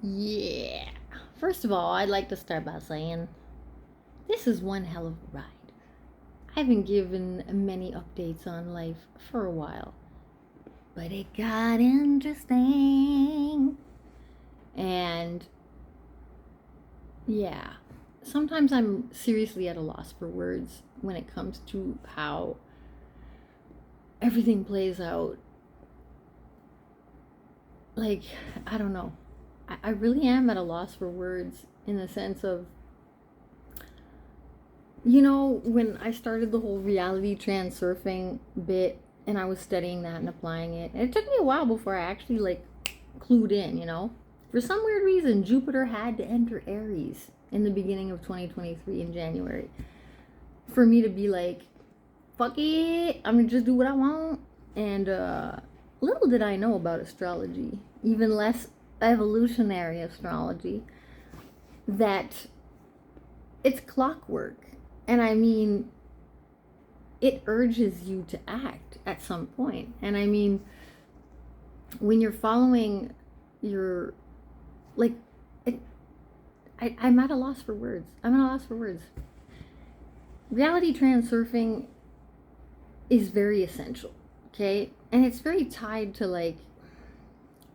Yeah. First of all, I'd like to start by saying this is one hell of a ride. I've been given many updates on life for a while, but it got interesting. And yeah, sometimes I'm seriously at a loss for words when it comes to how everything plays out. Like, I don't know. I really am at a loss for words in the sense of when I started the whole reality transurfing bit and I was studying that and applying it, and it took me a while before I actually clued in. For some weird reason, Jupiter had to enter Aries in the beginning of 2023 in January for me to be like, fuck it, I'm gonna just do what I want. And little did I know about astrology, even less evolutionary astrology, that it's clockwork. And I mean, it urges you to act at some point. And I mean, when you're following your, like, it, I'm at a loss for words. I'm at a loss for words. Reality transurfing is very essential, okay? And it's very tied to, like,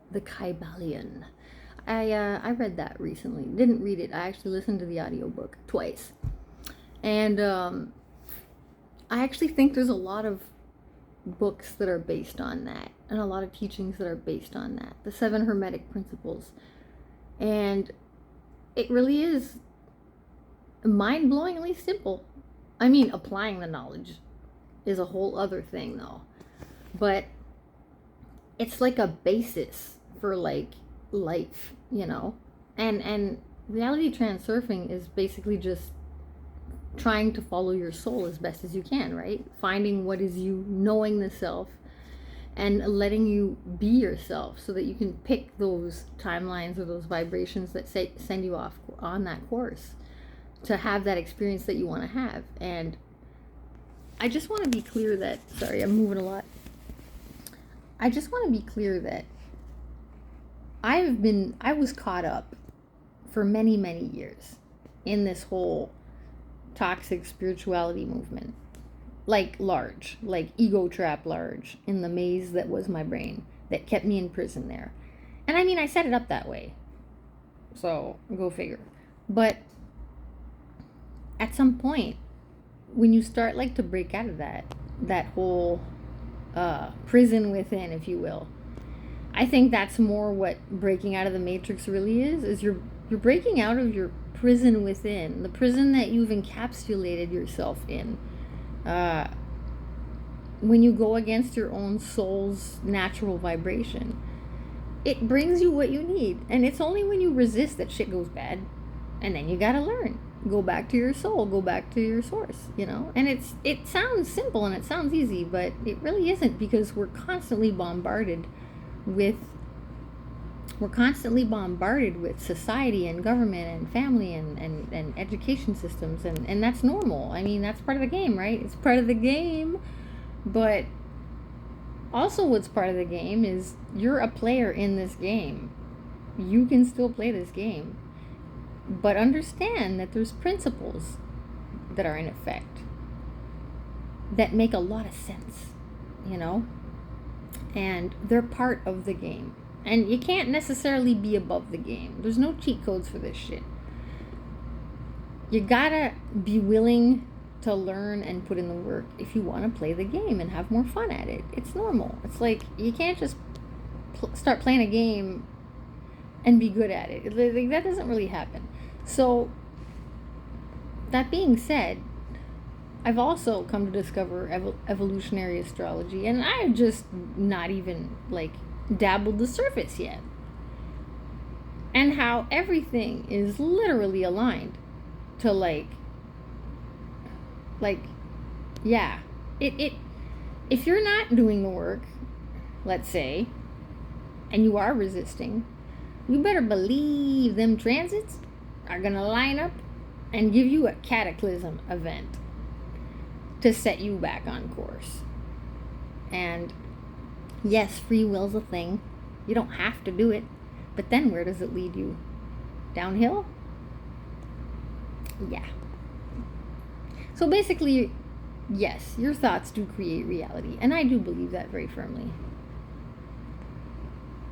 the Kybalion. I read that recently. Didn't read it. I actually listened to the audiobook twice. And I actually think there's a lot of books that are based on that, and a lot of teachings that are based on that. The 7 Hermetic Principles. And it really is mind-blowingly simple. I mean, applying the knowledge is a whole other thing, though. But it's like a basis for, like, life. And reality transurfing is basically just trying to follow your soul as best as you can, right? Finding what is you, knowing the self, and letting you be yourself so that you can pick those timelines or those vibrations that send you off on that course to have that experience that you want to have. And I just want to be clear that, sorry, I'm moving a lot. I just want to be clear that I was caught up for many, many years in this whole toxic spirituality movement, like large, like ego trap large, in the maze that was my brain that kept me in prison there. And I mean, I set it up that way, so go figure. But at some point, when you start like to break out of that whole prison within, if you will, I think that's more what breaking out of the matrix really is you're breaking out of your prison within, the prison that you've encapsulated yourself in. When you go against your own soul's natural vibration, it brings you what you need. And it's only when you resist that shit goes bad. And then you gotta learn. Go back to your soul, go back to your source. And it sounds simple and it sounds easy, but it really isn't, because we're constantly bombarded with society and government and family and education systems, and that's normal. I mean, that's part of the game, right? It's part of the game. But also what's part of the game is you're a player in this game. You can still play this game, but understand that there's principles that are in effect that make a lot of sense. And they're part of the game. And you can't necessarily be above the game. There's no cheat codes for this shit. You gotta be willing to learn and put in the work if you want to play the game and have more fun at it. It's normal. It's like you can't just start playing a game and be good at it. Like, that doesn't really happen. So, that being said, I've also come to discover evolutionary astrology, and I've just not even dabbled the surface yet. And how everything is literally aligned to yeah. It if you're not doing the work, let's say, and you are resisting, you better believe them transits are gonna line up and give you a cataclysm event to set you back on course. And yes, free will's a thing. You don't have to do it, But then where does it lead you? Downhill? Yeah. So basically, yes, your thoughts do create reality. And I do believe that very firmly.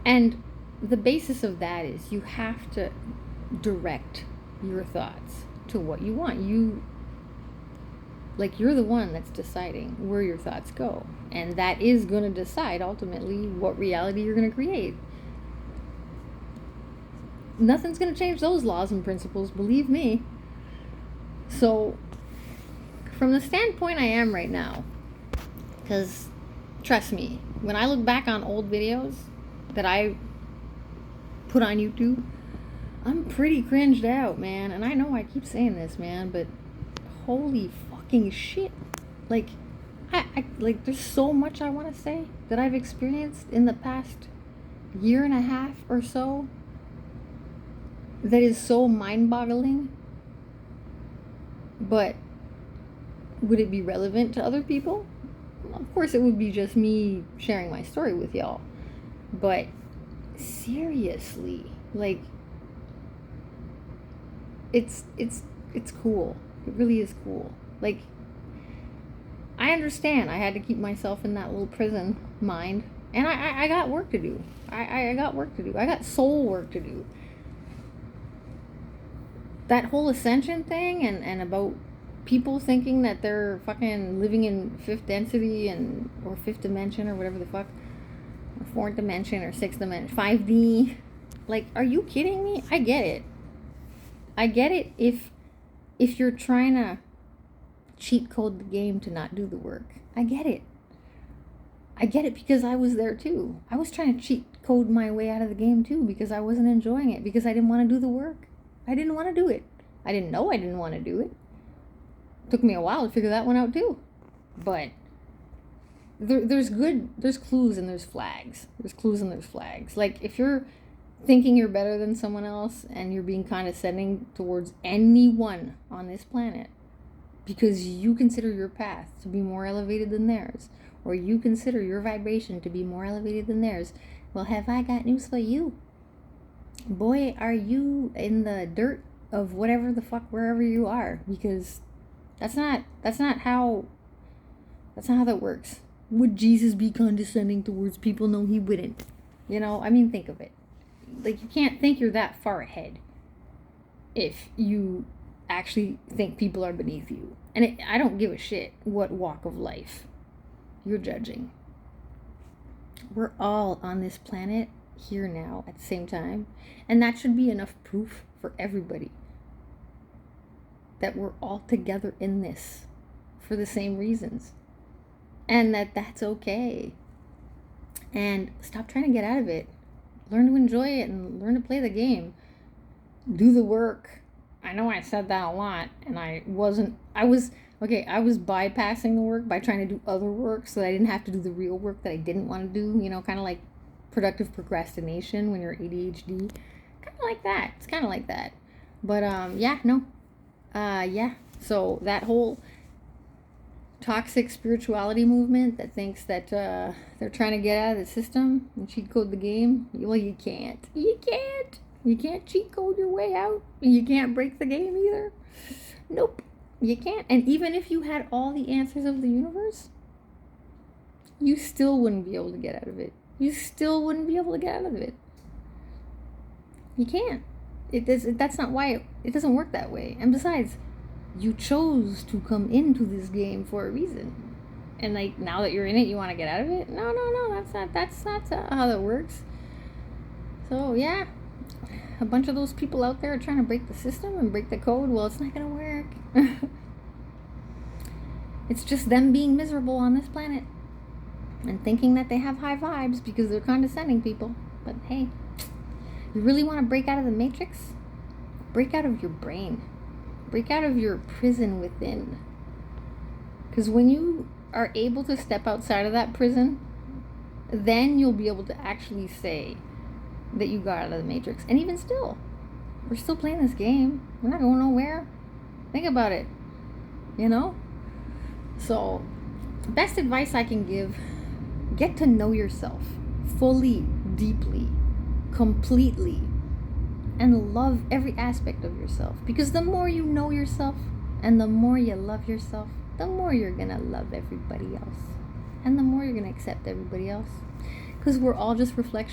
And the basis of that is you have to direct your thoughts to what you want. You're the one that's deciding where your thoughts go. And that is going to decide ultimately what reality you're going to create. Nothing's going to change those laws and principles, believe me. So, from the standpoint I am right now, because trust me, when I look back on old videos that I put on YouTube, I'm pretty cringed out, man. And I know I keep saying this, man, but holy fucking shit. Like, I there's so much I want to say that I've experienced in the past year and a half or so that is so mind-boggling. But would it be relevant to other people? Of course it would be just me sharing my story with y'all. But seriously, like, it's cool. It really is cool. Like, I understand I had to keep myself in that little prison mind, and I got work to do. I got work to do. I got soul work to do. That whole ascension thing and about people thinking that they're fucking living in fifth density or fifth dimension or whatever the fuck, or fourth dimension or sixth dimension, 5D. Like, are you kidding me? I get it. I get it if you're trying to cheat code the game to not do the work. I get it. I get it because I was there too. I was trying to cheat code my way out of the game too because I wasn't enjoying it, because I didn't want to do the work. I didn't want to do it. I didn't know I didn't want to do it. Took me a while to figure that one out too. But there's clues and there's flags. There's clues and there's flags. Like, if you're thinking you're better than someone else and you're being condescending towards anyone on this planet because you consider your path to be more elevated than theirs, or you consider your vibration to be more elevated than theirs, well, have I got news for you? Boy, are you in the dirt of whatever the fuck, wherever you are, because that's not how that works. Would Jesus be condescending towards people? No, he wouldn't. I mean, think of it. Like, you can't think you're that far ahead if you actually think people are beneath you. And I don't give a shit what walk of life you're judging. We're all on this planet here now at the same time, and that should be enough proof for everybody that we're all together in this for the same reasons, and that's okay. And stop trying to get out of it. Learn to enjoy it and learn to play the game. Do the work. I know I said that a lot, and I was bypassing the work by trying to do other work so that I didn't have to do the real work that I didn't want to do, kind of like productive procrastination when you're ADHD. Kind of like that. It's kind of like that. But, so that whole toxic spirituality movement that thinks that they're trying to get out of the system and cheat code the game, well, you can't. You can't cheat code your way out, and you can't break the game either. Nope, you can't. And even if you had all the answers of the universe, you still wouldn't be able to get out of it. You still wouldn't be able to get out of it. You can't. That's not why it doesn't work that way. And besides, you chose to come into this game for a reason. And like, now that you're in it, you want to get out of it? No, that's not how that works. So yeah, a bunch of those people out there are trying to break the system and break the code. Well, it's not gonna work. It's just them being miserable on this planet and thinking that they have high vibes because they're condescending people. But hey, you really want to break out of the matrix? Break out of your brain. Break out of your prison within. Because when you are able to step outside of that prison, then you'll be able to actually say that you got out of the matrix. And even still, we're still playing this game. We're not going nowhere. Think about it. So, best advice I can give, get to know yourself fully, deeply, completely and love every aspect of yourself. Because the more you know yourself and the more you love yourself, the more you're gonna love everybody else. And the more you're gonna accept everybody else. Because we're all just reflections